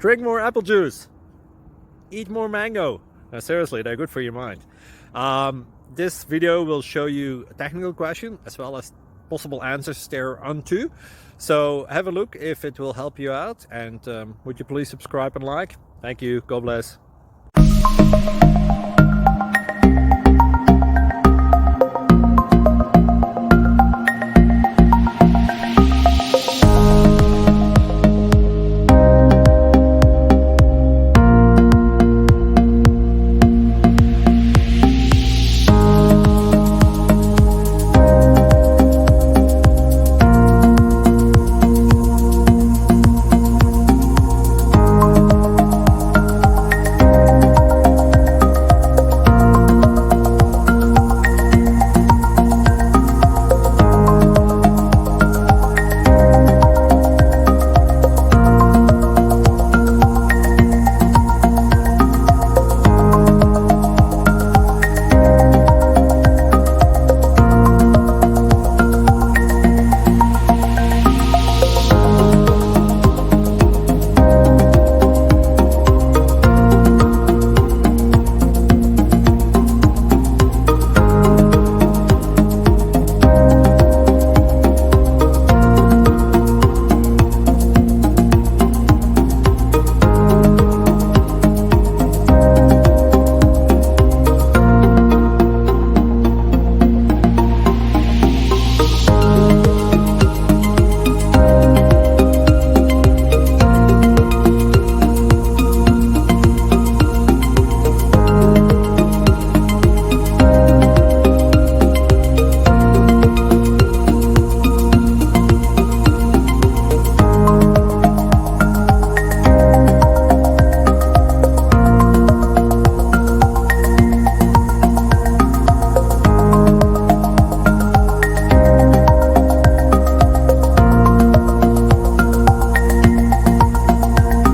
Drink more apple juice. Eat more mango. No, seriously, they're good for your mind. This video will show you a technical question as well as possible answers thereunto. So have a look if it will help you out, and would you please subscribe and like? Thank you. God bless.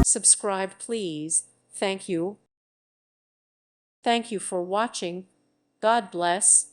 Subscribe, please. Thank you. Thank you for watching. God bless.